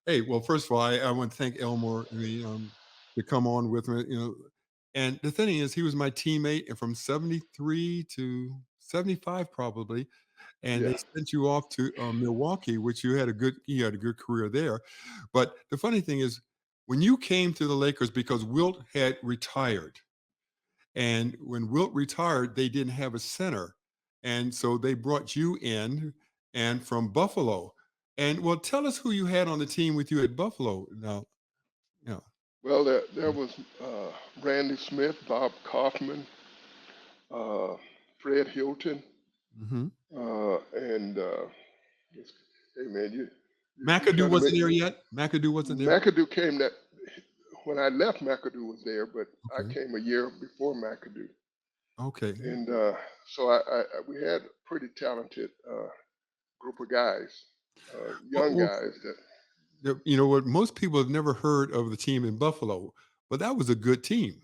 Hey, well, first of all, I want to thank Elmore to come on with me. And the thing is, he was my teammate, and from '73 to '75, probably. And they Yeah. sent you off to Milwaukee, which you had a good career there. But the funny thing is, when you came to the Lakers, because Wilt had retired, and when Wilt retired, they didn't have a center. And so they brought you in and from Buffalo. And well, tell us who you had on the team with you at Buffalo. Now, yeah. Well, there was Randy Smith, Bob Kaufman, uh, Fred Hilton, Hmm. and hey man, you McAdoo trying to make wasn't there yet. McAdoo wasn't there. McAdoo came that when I left. McAdoo was there, but I Okay. came a year before McAdoo, Okay. and so we had a pretty talented group of guys, Well, young guys that. you know what? Most people have never heard of the team in Buffalo, but that was a good team.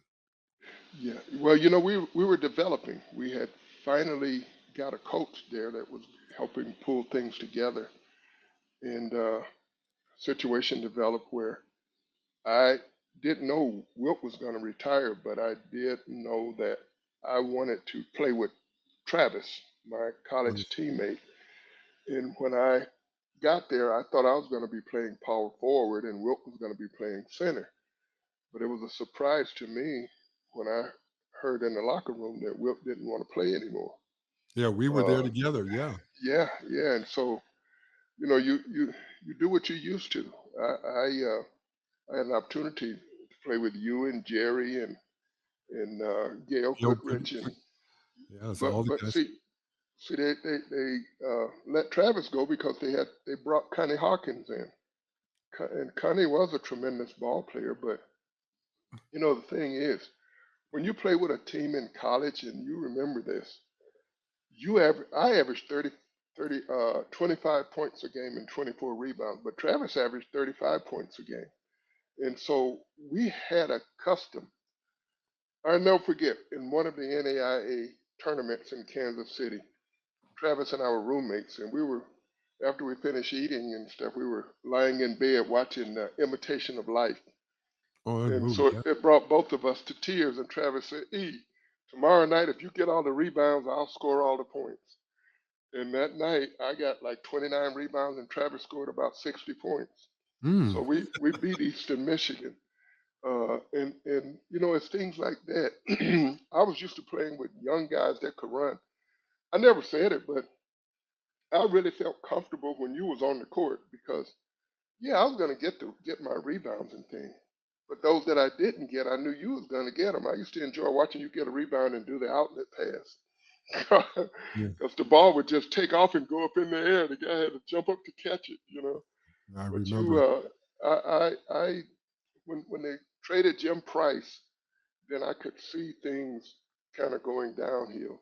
Yeah, well, we were developing. We had finally got a coach there that was helping pull things together, and situation developed where I didn't know Wilt was going to retire, but I did know that I wanted to play with Travis, my college Wonderful. teammate. And when I got there, I thought I was going to be playing power forward and Wilt was going to be playing center. But it was a surprise to me when I heard in the locker room that Wilt didn't want to play anymore. Yeah, we were there Uh, together. Yeah. yeah, yeah, and so you do what you used to. I had an opportunity to play with you and Jerry and Gail Joe Good. Goodrich, and Yeah, so all but the but guys. see they let Travis go because they brought Connie Hawkins in, and Connie was a tremendous ball player. But the thing is, when you play with a team in college, and you remember this, I averaged 25 points a game and 24 rebounds, but Travis averaged 35 points a game. And so we had a custom. I'll never forget in one of the NAIA tournaments in Kansas City, Travis and I were roommates, and after we finished eating and stuff, we were lying in bed watching Imitation of Life. Oh, that And movie. so Yeah. it brought both of us to tears. And Travis said, tomorrow night, if you get all the rebounds, I'll score all the points. And that night, I got like 29 rebounds, and Travis scored about 60 points. So Mm. we beat Eastern Michigan. And it's things like that. I was used to playing with young guys that could run. I never said it, but I really felt comfortable when you was on the court because yeah, I was gonna get my rebounds and things. But those that I didn't get, I knew you was gonna get them. I used to enjoy watching you get a rebound and do the outlet pass. Yeah, Because the ball would just take off and go up in the air. The guy had to jump up to catch it. I But remember. when they traded Jim Price, then I could see things kind of going downhill,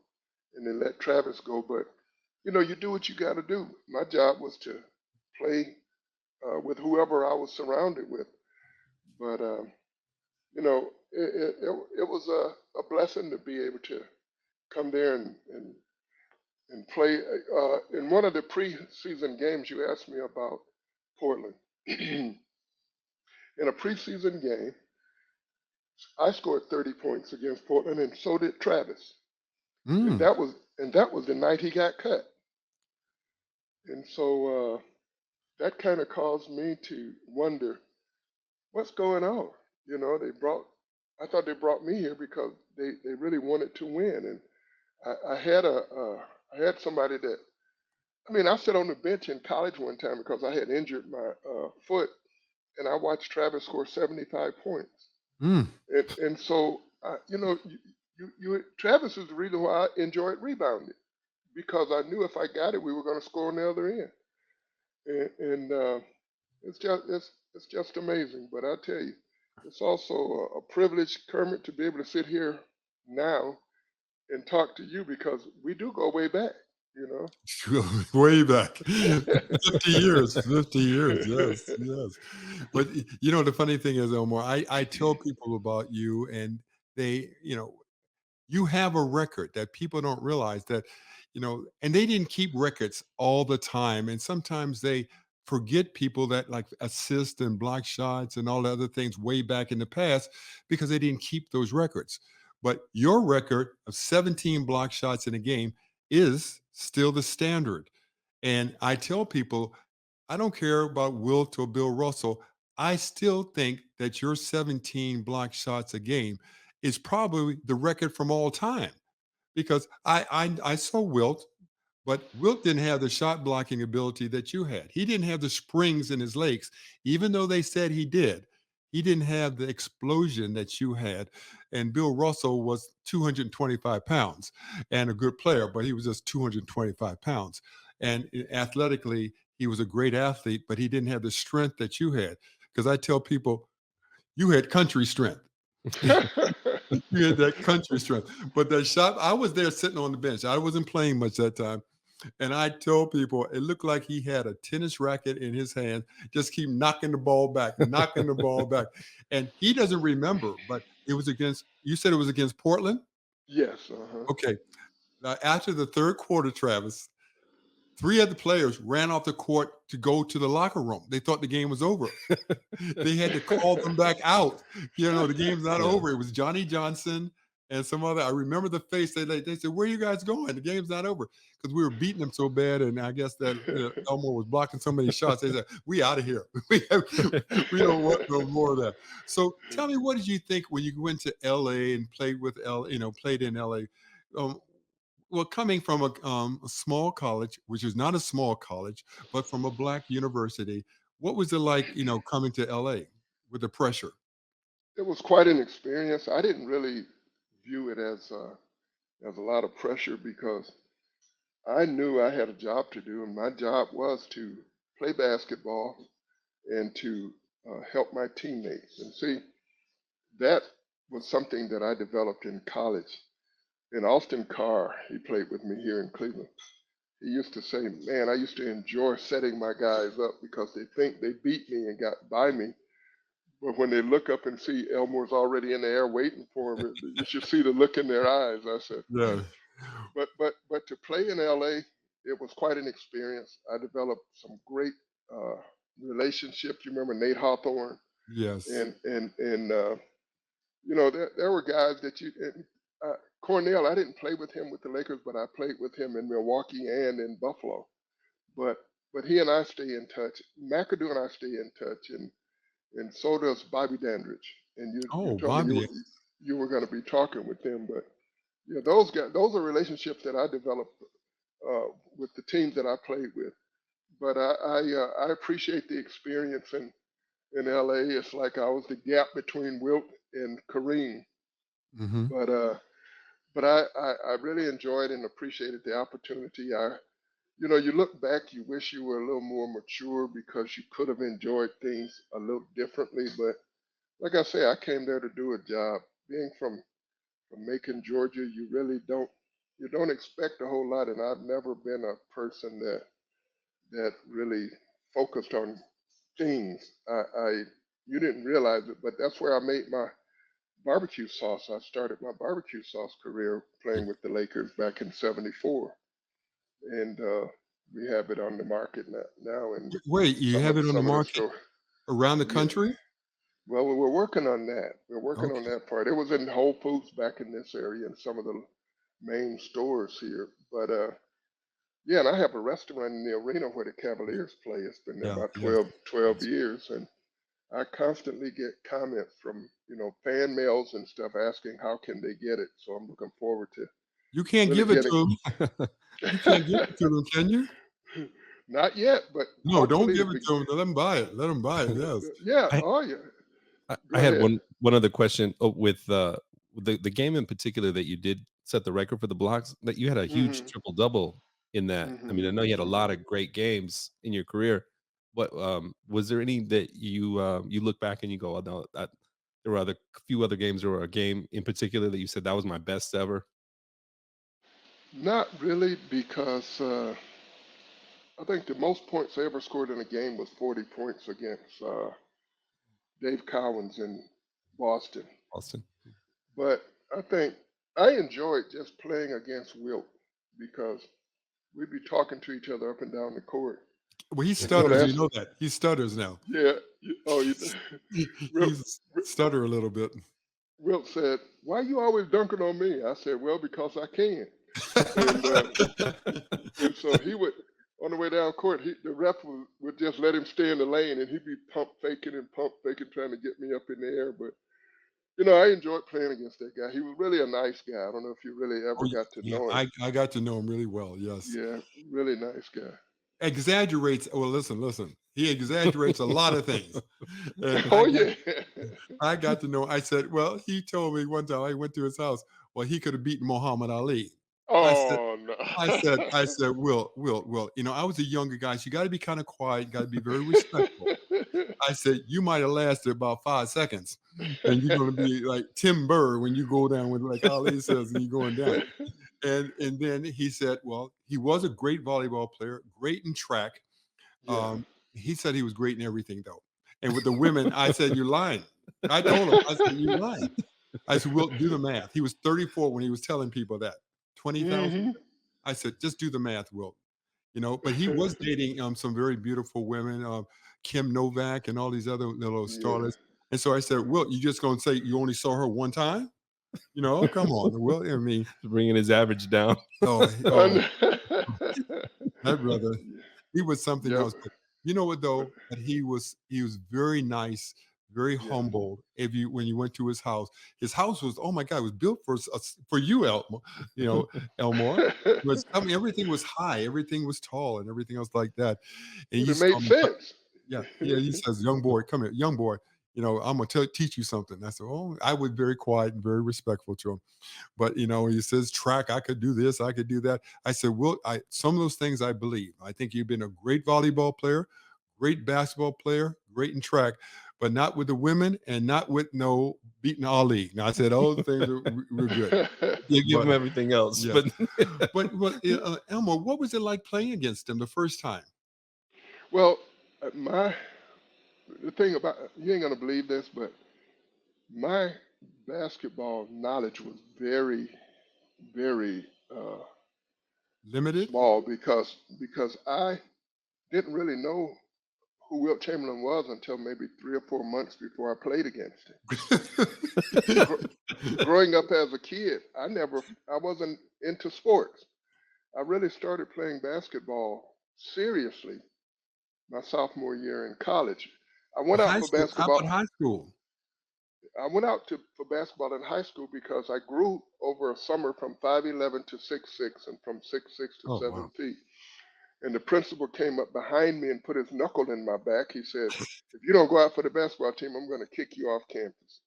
and then let Travis go. But you do what you got to do. My job was to play with whoever I was surrounded with. But it was a blessing to be able to come there and play. In one of the preseason games, you asked me about Portland. In a preseason game, I scored 30 points against Portland, and so did Travis. And Mm. that was the night he got cut. And so that kind of caused me to wonder what's going on. They brought. I thought they brought me here because they really wanted to win, and I had somebody that. I mean, I sat on the bench in college one time because I had injured my foot, and I watched Travis score 75 points. Mm. And so, Travis is the reason why I enjoyed rebounding because I knew if I got it, we were going to score on the other end. And it's just amazing. But I tell you, it's also a privilege, Kermit, to be able to sit here now and talk to you because we do go way back. You know. Way back. 50 years, 50 years. Yes, yes. But the funny thing is, Elmore, I tell people about you, and they, you have a record that people don't realize that, and they didn't keep records all the time. And sometimes they forget people that like assist and block shots and all the other things way back in the past because they didn't keep those records. But your record of 17 block shots in a game is still the standard. And I tell people, I don't care about Wilt or Bill Russell. I still think that your 17 block shots a game is probably the record from all time because I saw Wilt, but Wilt didn't have the shot blocking ability that you had. He didn't have the springs in his legs, even though they said he did. He didn't have the explosion that you had. And Bill Russell was 225 pounds and a good player, but he was just 225 pounds. And athletically, he was a great athlete, but he didn't have the strength that you had. Because I tell people, you had country strength. You had that country strength. But that shot, I was there sitting on the bench. I wasn't playing much that time. And I told people it looked like he had a tennis racket in his hand, just keep knocking the ball back, knocking the ball back. And he doesn't remember, but it was against, you said it was against Portland? Yes. Uh-huh. Okay. Now, after the third quarter, Travis, three other players ran off the court to go to the locker room. They thought the game was over. They had to call them back out. The game's not Yeah. over. It was Johnny Johnson and some other. I remember the face. They said, "Where are you guys going? The game's not over," because we were beating them so bad, and I guess that Elmore was blocking so many shots. They said, "We out of here. We don't want no more of that." So, tell me, what did you think when you went to L.A. and played with played in L.A. Um, well, coming from a small college, which is not a small college, but from a black university, what was it like, coming to LA with the pressure? It was quite an experience. I didn't really view it as a lot of pressure because I knew I had a job to do, and my job was to play basketball and to help my teammates. And see, that was something that I developed in college. And Austin Carr, he played with me here in Cleveland. He used to say, "Man, I used to enjoy setting my guys up because they think they beat me and got by me. But when they look up and see Elmore's already in the air waiting for him, you should see the look in their eyes." I said, Yeah. but to play in LA, it was quite an experience. I developed some great uh, relationships. You remember Nate Hawthorne, Yes. and there were guys that Cornell. I didn't play with him with the Lakers, but I played with him in Milwaukee and in Buffalo. But he and I stay in touch. McAdoo and I stay in touch, and so does Bobby Dandridge. And you Oh, told me Bobby. you were going to be talking with them, but yeah, those guys, those are relationships that I developed with the teams that I played with. But I appreciate the experience in LA. It's like I was the gap between Wilt and Kareem. Hmm. But I really enjoyed and appreciated the opportunity. You look back, you wish you were a little more mature because you could have enjoyed things a little differently. But like I say, I came there to do a job. Being from Macon, Georgia, you don't expect a whole lot, and I've never been a person that really focused on things. I You didn't realize it, but that's where I made my barbecue sauce. I started my barbecue sauce career playing with the Lakers back in '74, and we have it on the market now in Wait, you have it on the some of the market stores. around the Yeah. country? Well, we're working on that. We're working on Okay. that part. It was in Whole Foods back in this area and some of the main stores here. But yeah, and I have a restaurant in the arena where the Cavaliers play. It's been there Yeah. about Yes. 12 Yes. years, and I constantly get comments from fan mails and stuff asking how can they get it. So I'm looking forward to You can't really give it getting. to them. You can't give it to them, can you? Not yet, but No, don't hopefully give it to them. Let them buy it. Let them buy it. Yes. yeah. I Oh yeah. I Go had ahead. one other question, with the game in particular that you did set the record for the blocks, that you had a huge Hmm. triple double in that. I Hmm. mean, I know you had a Hmm. lot of great games in your career. What was there any that you look back and you go, "Oh, no, there were other few other games, or a game in particular that you said that was my best ever?" Not really, because I think the most points I ever scored in a game was 40 points against Dave Cowens in Boston. Austin. But I think I enjoyed just playing against Wilt because we'd be talking to each other up and down the court. Well, he Wilt stutters, you asked me, know that. He stutters now. yeah, oh, you, Wilt, He's stutter a little bit. Wilt said, "Why you always dunking on me?" I said, "Well, because I can." And and so he would on the way down court, the ref would just let him stay in the lane, and he'd be pump faking and pump faking, trying to get me up in the air. But I enjoyed playing against that guy. He was really a nice guy. I don't know if you really Oh, ever got to yeah, know him. I got to know him really well, yes. Yeah, really nice guy. Exaggerates well, listen, he exaggerates a lot of things, and Oh yeah. I got to know I said, "Well," he told me one time I went to his house, well, he could have beaten Muhammad Ali. I said Oh no. I said, Will, I was a younger guy, so you gotta be kinda quiet, you gotta be very respectful." I said, "You might have lasted about 5 seconds, and you're gonna be like Tim Burr when you go down with like Ali says, and you're going down." And then he said, well, he was a great volleyball player, great in track. Yeah. Um, he said he was great in everything though. And with the women, I said, "You're lying." I told him, I said, "You're lying." I said, "We'll do the math." He was 34 when he was telling people that. 20,000. Hmm. I said, "Just do the math, Will." But he was dating some very beautiful women, Kim Novak and all these other little Yeah. starlets. And so I said, "Will, you just gonna say you only saw her one time? Come on, Will." I mean, Bringing his average down. oh, that brother, he was something Yep. else. But you know what though? But he was very nice, very Yeah. humble. If you when you went to his house was, oh my God, it was built for you, Elmore. You know, Elmore. Was I mean everything was high, everything was tall, and everything else like that. And Well, he it saw made me. sense. Yeah, yeah. He says, "Young boy, come here, young boy. I'm gonna teach you something." I said, "Oh," I was very quiet and very respectful to him. But he says track, I could do this, I could do that. I said, well, I some of those things I believe. I think you've been a great volleyball player, great basketball player, great in track, but not with the women and not with no beating Ali. Now I said all the things were good. You give But him everything else, yes, but but Elmo, what was it like playing against him the first time? Well, my the thing about you ain't gonna believe this, but my basketball knowledge was very, very Limited? small because I didn't really know who Wilt Chamberlain was until maybe 3 or 4 months before I played against him. Gr- Growing up as a kid, I wasn't into sports. I really started playing basketball seriously my sophomore year in college. I went out High for school? How basketball. about high school? I went out for basketball in high school because I grew over a summer from 5'11" to 6'6" and from 6'6" to Oh seven wow. feet. And the principal came up behind me and put his knuckle in my back. He said, "If you don't go out for the basketball team, I'm going to kick you off campus."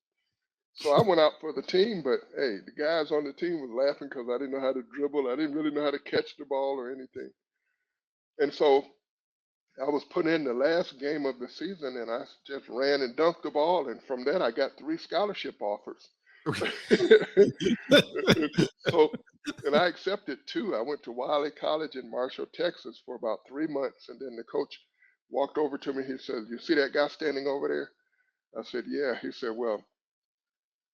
So I went out for the team, but hey, the guys on the team was laughing because I didn't know how to dribble. I didn't really know how to catch the ball or anything. And so I was put in the last game of the season and I just ran and dunked the ball. And from that, I got 3 scholarship offers. So, and I accepted two. I went to Wiley College in Marshall, Texas for about 3 months. And then the coach walked over to me. He said, "You see that guy standing over there?" I said, "Yeah." He said, "Well,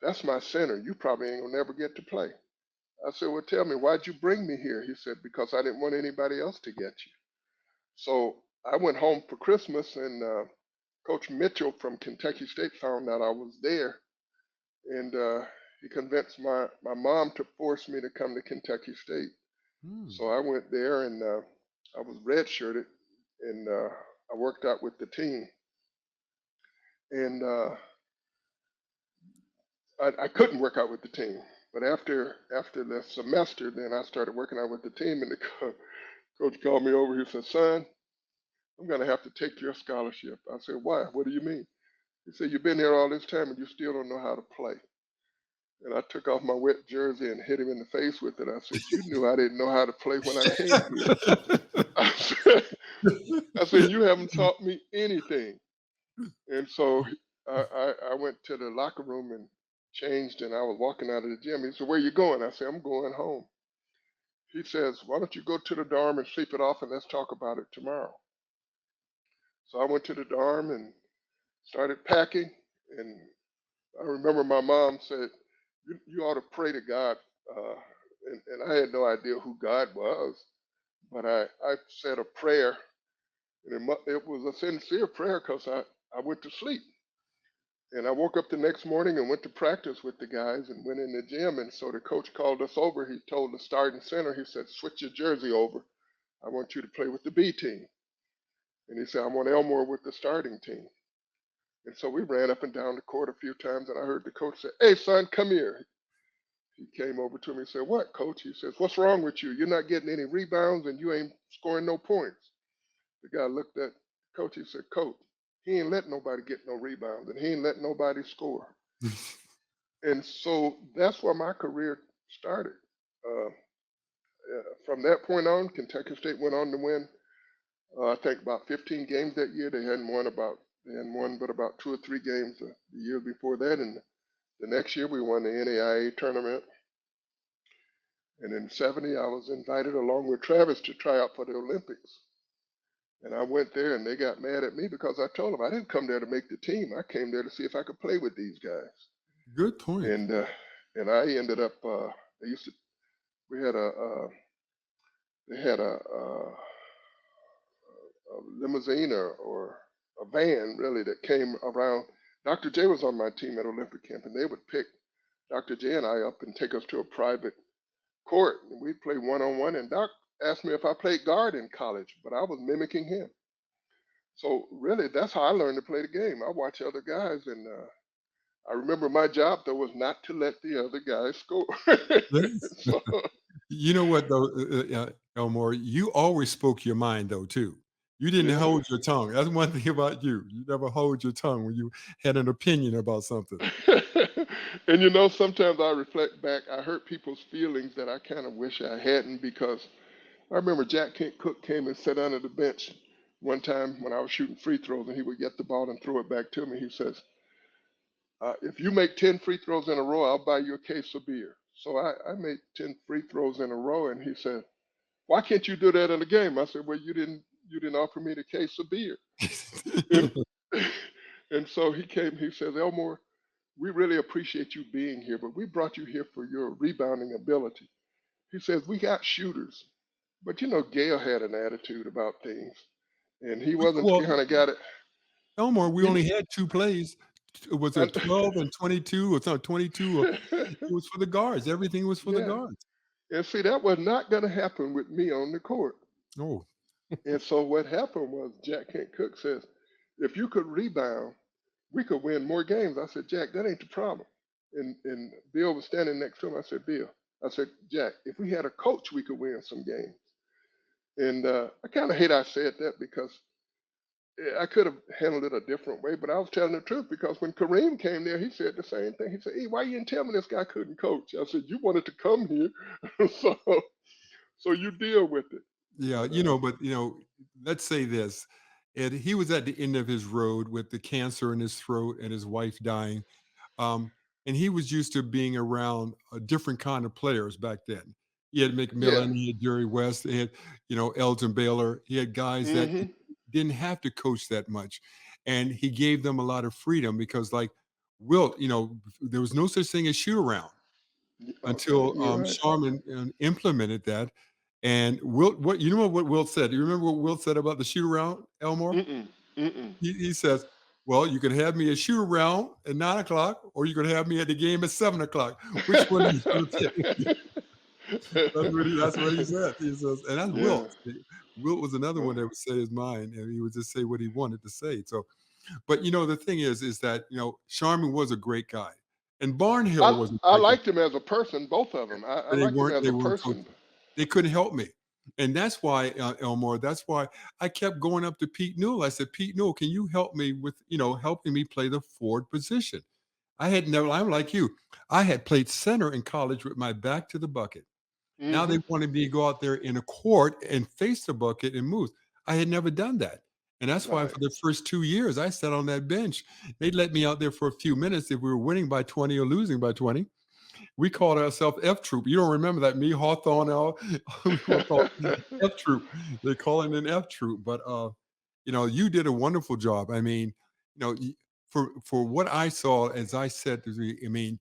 that's my center. You probably ain't gonna never get to play." I said, "Well, tell me, why'd you bring me here?" He said, "Because I didn't want anybody else to get you." So I went home for Christmas, and Coach Mitchell from Kentucky State found out I was there, and he convinced my mom to force me to come to Kentucky State. Hmm. So I went there, and I was redshirted, and I worked out with the team. And I couldn't work out with the team, but after the semester, then I started working out with the team, and the coach called me over. He said, "Son, I'm going to have to take your scholarship." I said, "Why? What do you mean?" He said, "You've been here all this time and you still don't know how to play." And I took off my wet jersey and hit him in the face with it. I said, "You knew I didn't know how to play when I came here." I said, "You haven't taught me anything." And so I went to the locker room and changed, and I was walking out of the gym. He said, "Where you going?" I said, "I'm going home." He says, "Why don't you go to the dorm and sleep it off and let's talk about it tomorrow." So I went to the dorm and started packing. And I remember my mom said, "You ought to pray to God." Uh, and I had no idea who God was, but I said a prayer And it was a sincere prayer because I went to sleep. And I woke up the next morning and went to practice with the guys and went in the gym. And so the coach called us over. He told the starting center, he said, switch your jersey over. I want you to play with the B team. And he said, I want Elmore with the starting team. And so we ran up and down the court a few times. And I heard the coach say, hey, son, come here. He came over to me and said, what, coach? He says, what's wrong with you? You're not getting any rebounds and you ain't scoring no points. The guy looked at coach. He said, coach, he ain't let nobody get no rebounds and he ain't let nobody score. And so that's where my career started. Uh, from that point on, Kentucky State went on to win, I think, about 15 games that year. They hadn't won but about 2 or 3 games the year before that. And the next year we won the NAIA tournament. And in '70, I was invited along with Travis to try out for the Olympics. And I went there and they got mad at me because I told them I didn't come there to make the team. I came there to see if I could play with these guys. Good point. And I ended up, they used to, we had they had a limousine or a van really that came around. Dr. J was on my team at Olympic camp, and they would pick Dr. J and I up and take us to a private court, and we'd play one on one. And Doc asked me if I played guard in college, but I was mimicking him. So really, that's how I learned to play the game. I watch other guys, and I remember my job though was not to let the other guys score. Yes. So You know what though, Elmore, you always spoke your mind though too. You didn't yeah. hold your tongue. That's one thing about you. You never hold your tongue when you had an opinion about something. And sometimes I reflect back. I hurt people's feelings that I kind of wish I hadn't because I remember Jack Kent Cook came and sat under the bench one time when I was shooting free throws, and he would get the ball and throw it back to me. He says, if you make 10 free throws in a row, I'll buy you a case of beer. So I made 10 free throws in a row, and he said, why can't you do that in a game? I said, well, you didn't offer me the case of beer. And, and so he came, he says, Elmore, we really appreciate you being here, but we brought you here for your rebounding ability. He says, we got shooters. But Gail had an attitude about things, and he wasn't the Well, kind of guy that, Elmore, we you only had 2 plays. Was it 12 and 22 or something, 22 or it was for the guards. Everything was for the yeah. guards. And see, that was not going to happen with me on the court. Oh, And so what happened was Jack Kent Cook says, if you could rebound, we could win more games. I said, Jack, that ain't the problem. And Bill was standing next to him. I said, Bill, I said, Jack, if we had a coach, we could win some games. And I kind of hate I said that because I could have handled it a different way, but I was telling the truth because when Kareem came there, he said the same thing. He said, hey, why you didn't tell me this guy couldn't coach? I said, you wanted to come here, so so you deal with it. yeah, But but let's say this. And he was at the end of his road with the cancer in his throat and his wife dying. And he was used to being around a different kind of players back then. He had yeah, McMillan, he had Jerry West, he had, Elton Baylor. He had guys that hmm didn't have to coach that much. And he gave them a lot of freedom because, like Wilt, there was no such thing as shoot around okay, until you're right. Sharman implemented that. And Wilt, what you know what Wilt said? Do you remember what Wilt said about the shoot around, Elmore? Mm-mm, mm-mm. He says, well, you can have me at shoot around at 9 o'clock, or you can have me at the game at 7 o'clock. Which one are you going to take? That's what he said. He says, and that's Yeah. Wilt. Wilt was another one that would say his mind, and he would just say what he wanted to say. So, but the thing is that Sharman was a great guy, and Barnhill I was a I great guy. liked him as a person, both of them. I But they liked him weren't as they a weren't person. coaches. They couldn't help me. And that's why, Elmore, that's why I kept going up to Pete Newell. I said, Pete Newell, can you help me with, helping me play the forward position? I had never, I'm like you. I had played center in college with my back to the bucket. Now Hmm they wanted me to go out there in a court and face the bucket and move. I had never done that. And that's why Right. for the first 2 years, I sat on that bench. They'd let me out there for a few minutes if we were winning by 20 or losing by 20. We called ourselves F Troop. You don't remember that? Me, Hawthorne, all we were called F Troop. They call it an F Troop. But you did a wonderful job. I mean, for what I saw, as I said to you, I mean,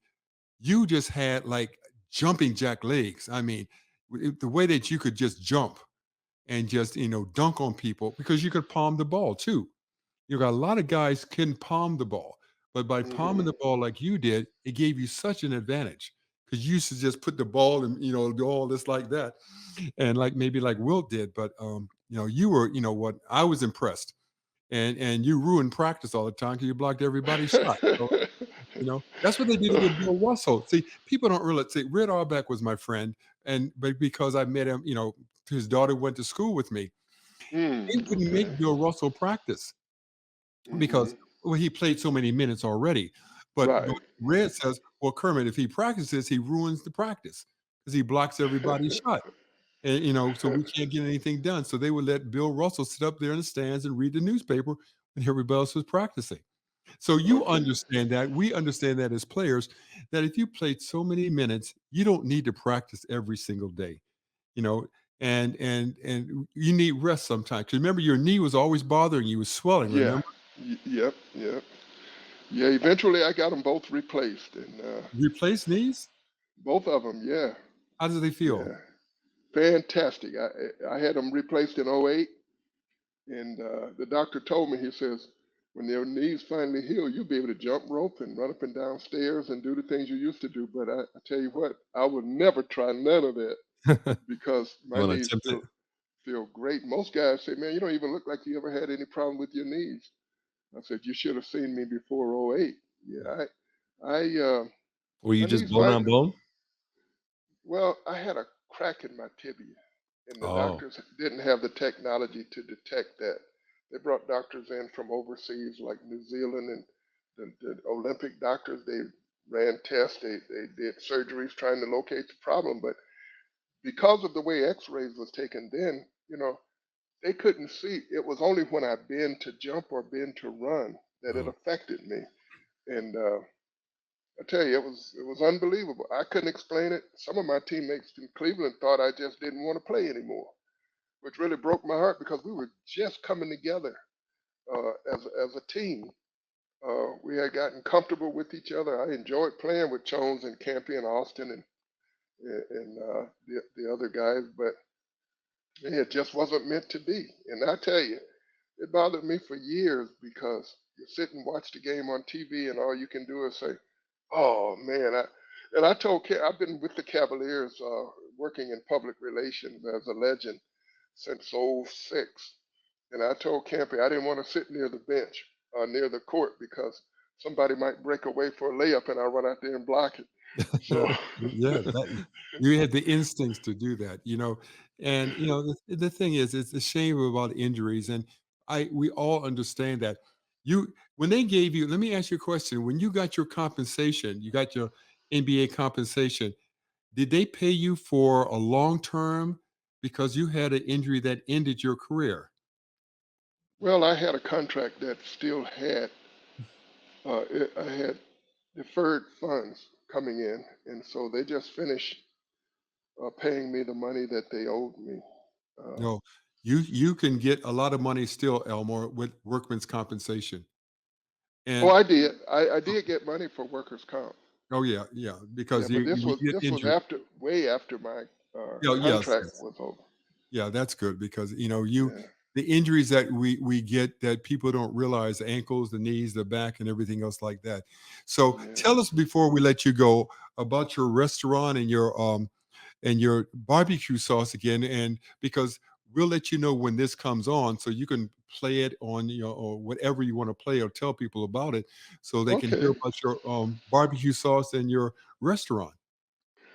you just had like jumping jack legs. I mean, the way that you could just jump. and just dunk on people because you could palm the ball too. You got a lot of guys couldn't palm the ball, but by palming Hmm. the ball like you did, it gave you such an advantage because you used to just put the ball and do all this like that, and like maybe like Wilt did. But you were what I was impressed, and you ruined practice all the time because you blocked everybody's shot. So that's what they did with Bill Russell. See, people don't realize. See, Red Auerbach was my friend, and but because I met him, his daughter went to school with me. They wouldn't make Okay. Bill Russell practice because Hmm. well, he played so many minutes already. But Right. Red says, well, Kermit, if he practices, he ruins the practice because he blocks everybody's shot. And so we can't get anything done. So they would let Bill Russell sit up there in the stands and read the newspaper when everybody else was practicing. So you Okay. understand that. We understand that as players, that if you played so many minutes, you don't need to practice every single day. You know, and you need rest sometimes. Because remember, your knee was always bothering you, was swelling. Yeah. Remember, Yep. Yep. Yeah. Eventually, I got them both replaced, and replace knees. both of them. Yeah. How do they feel? Yeah. Fantastic. I had them replaced in '08, and the doctor told me, he says, when their knees finally heal, you'll be able to jump rope and run up and down stairs and do the things you used to do. But I tell you what, I would never try none of that because my Wanna knees attempt it? feel great. Most guys say, man, you don't even look like you ever had any problem with your knees. I said, you should have seen me before '08. Yeah, Were you my just knees bone on finally. bone? Well, I had a crack in my tibia, and the Oh, doctors didn't have the technology to detect that. They brought doctors in from overseas, like New Zealand, and the Olympic doctors. They ran tests, they did surgeries trying to locate the problem, but because of the way X-rays was taken then, they couldn't see. It was only when I bend to jump or bend to run that it oh. affected me, and I tell you, it was unbelievable. I couldn't explain it. Some of my teammates in Cleveland thought I just didn't want to play anymore, which really broke my heart because we were just coming together as a team. We had gotten comfortable with each other. I enjoyed playing with Jones and Campy and Austin and the other guys, but it just wasn't meant to be. And I tell you, it bothered me for years because you sit and watch the game on TV and all you can do is say, "Oh man!" And I told I've been with the Cavaliers working in public relations as a legend since '06, and I told Campy I didn't want to sit near the bench or near the court because somebody might break away for a layup and I run out there and block it. So Yeah, you had the instincts to do that, and the thing is, it's a shame about injuries, and we all understand that. You when they gave you, let me ask you a question. When you got your compensation, you got your NBA compensation. Did they pay you for a long term because you had an injury that ended your career? well, I had a contract that still had I had deferred funds coming in, and so they just finished paying me the money that they owed me. Uh, No, you can get a lot of money still, Elmore, with workman's compensation, oh, and I did. I did get money for workers' comp. oh yeah, yeah, Yeah, because but you get this was injured. after way after my Yes, contract yes. was over. Yeah, that's good because Yeah, the injuries that we get that people don't realize, the ankles, the knees, the back, and everything else like that. So yeah. tell us before we let you go about your restaurant and your barbecue sauce again, and because we'll let you know when this comes on so you can play it on or whatever you want to play or tell people about it so they can hear Okay. about your barbecue sauce and your restaurant.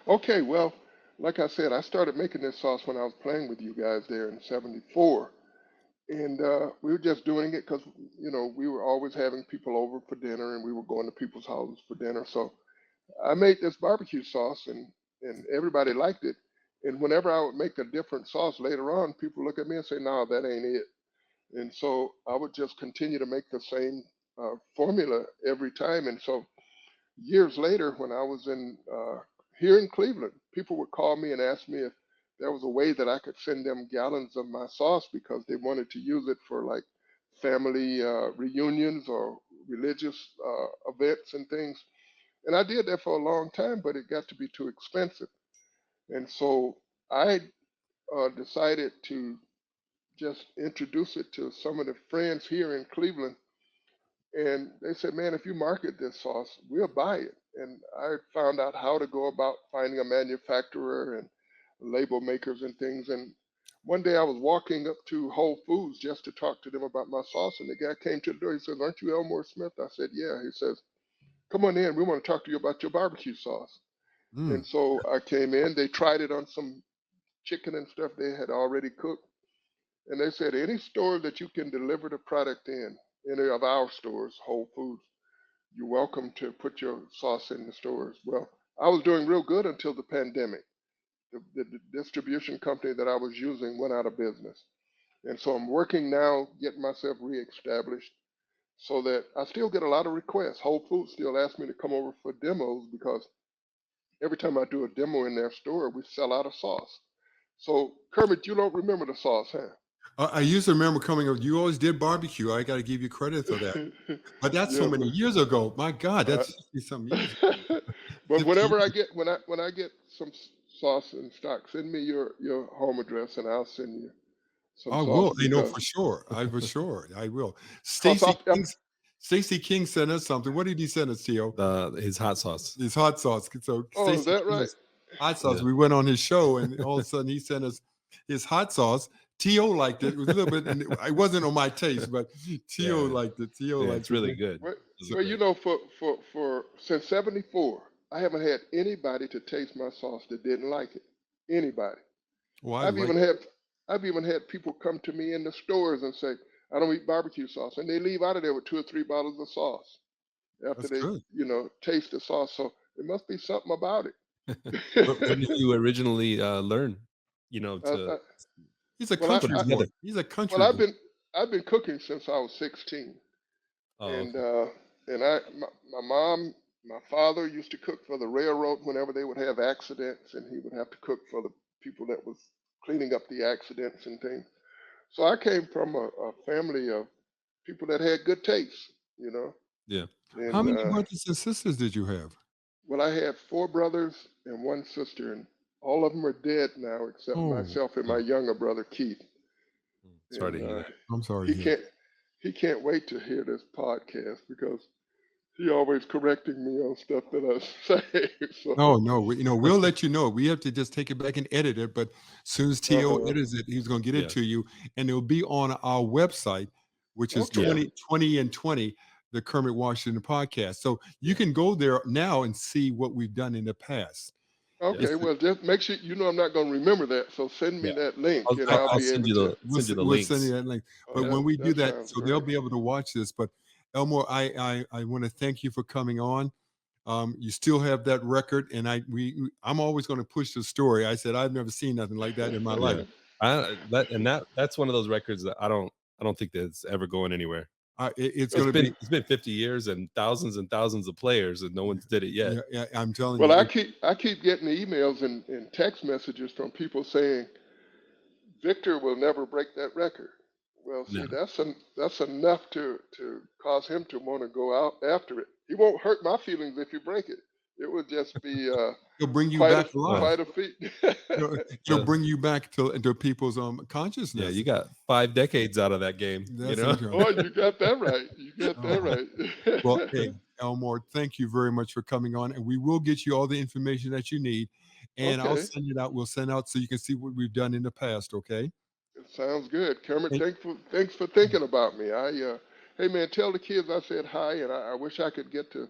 Okay. Well, like I said, I started making this sauce when I was playing with you guys there in '74, and we were just doing it because we were always having people over for dinner, and we were going to people's houses for dinner. So I made this barbecue sauce, and everybody liked it. And whenever I would make a different sauce later on, people look at me and say, "No, that ain't it." And so I would just continue to make the same formula every time. And so years later, when I was in here in Cleveland, people would call me and ask me if there was a way that I could send them gallons of my sauce because they wanted to use it for like family reunions or religious events and things. And I did that for a long time, but it got to be too expensive. And so I decided to just introduce it to some of the friends here in Cleveland, and they said, "Man, if you market this sauce, we'll buy it." And I found out how to go about finding a manufacturer and label makers and things. And one day I was walking up to Whole Foods just to talk to them about my sauce, and the guy came to the door. He says, "Aren't you Elmore Smith?" I said, "Yeah." He says, "Come on in. We want to talk to you about your barbecue sauce." Mm. And so I came in. They tried it on some chicken and stuff they had already cooked. And they said, any store that you can deliver the product in, any of our stores, Whole Foods, you're welcome to put your sauce in the stores. Well, I was doing real good until the pandemic. The distribution company that I was using went out of business. And so I'm working now, getting myself reestablished so that I still get a lot of requests. Whole Foods still asks me to come over for demos because every time I do a demo in their store, we sell out of sauce. So, Kermit, you don't remember the sauce, I used to remember coming over. You always did barbecue. I got to give you credit for that. huh? But that's so Yeah, many years ago. My God, uh, that's 60 some years. but 50 whenever I years. get when I get some sauce in stock, send me your home address and I'll send you some I sauce will. I know because for sure. I for sure. I will. cause Stacy King. Stacy King sent us something. What did he send us, Tio? His hot sauce. His hot sauce. So oh, is Stacy that King right? has hot sauce. Yeah. We went on his show, and all of a sudden he sent us his hot sauce. T.O. liked it. It was a little bit, and it wasn't on my taste, but T.O. Yeah. liked it. T.O. Yeah, it's liked it. really good. Well, Really So, well, good. for since '74, I haven't had anybody to taste my sauce that didn't like it. Anybody. oh, I I've like even had I've even had people come to me in the stores and say, "I don't eat barbecue sauce," and they leave out of there with 2 or 3 bottles of sauce after that's they, good. taste the sauce. So it must be something about Where did it. you originally learn? I, To I, He's a well, I, put it country I boy. together. He's a well country I've boy. been cooking since I was 16, Oh, and okay. my mom, my father used to cook for the railroad whenever they would have accidents, and he would have to cook for the people that was cleaning up the accidents and things. So I came from a family of people that had good taste, you know. Yeah. How And many brothers and sisters did you have? well, I had 4 brothers and 1 sister, and all of them are dead now except Oh, myself and my Mm, younger brother Keith. sorry to And hear that. I'm sorry to he hear that. can't wait to hear this podcast because he always correcting me on stuff that I say. No, So, no, we'll let you know. We have to just take it back and edit it, but as soon as T.O. uh-huh. edits it, he's gonna get it Yeah. to you, and it'll be on our website, which is Yeah. Okay, 2020 and 20, the Kermit Washington podcast. So you Yeah. can go there now and see what we've done in the past. Yeah. okay. It's Well, just make sure I'm not going to remember that. So send me Yeah. that link, and I'll I'll be send able you to. the we'll send you links. that link. Oh, But Yeah. when we do that that, sounds so they'll great. be able to watch this. But Elmore, I want to thank you for coming on. You still have that record, and I'm always going to push the story. I said I've never seen nothing like that in my life. Yeah. That's one of those records that I don't think that's ever going anywhere. It's Uh, going to be. It's been 50 years and thousands of players and no one's did it yet. Yeah, yeah, I'm telling Well, you. I keep getting emails and text messages from people saying Victor will never break that record. Well, No. see, that's enough to cause him to want to go out after it. He won't hurt my feelings if you break it. It would just be It'll bring you quite a back alive. Well, quite a feat. It'll uh, bring you back to into people's yeah, consciousness. you got 5 decades out of that game, you That's know? incredible. Oh, you got that right. You got that Oh, well, right. hey, Elmore, thank you very much for coming on, and we will get you all the information that you need, and I'll Okay, send it out. We'll send out so you can see what we've done in the past. Okay. it sounds good, Kermit. And, Thanks for thinking about me. Hey man, tell the kids I said hi, and I wish I could get to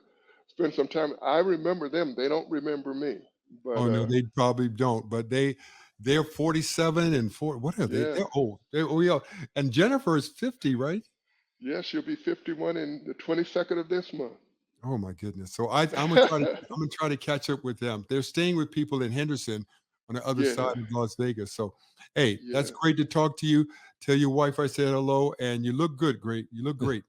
spend some time. I remember them. They don't remember me, but oh no, they probably don't, but they're 47 and 4. What are they? yeah, They're old. Yeah. And Jennifer is 50, right? yeah, she'll be 51 in the 22nd of this month. Oh my goodness. So I'm gonna try to catch up with them. They're staying with people in Henderson on the other side Yeah, of Las Vegas. So hey, that's yeah. great to talk to you. Tell your wife I said hello, and you look good. Great. You look great.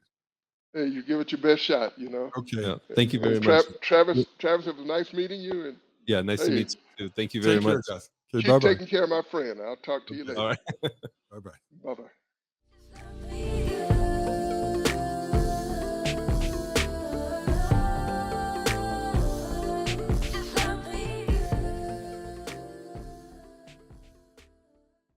Hey, you give it your best shot. Okay. Yeah. Thank you And very much. Travis, Travis, it was nice meeting you. And Yeah, nice to hey, meet you too. Thank you very Take care, much. guys. Okay, keep bye-bye. taking care of my friend. I'll talk to you Okay, All later. right. bye-bye. Bye bye.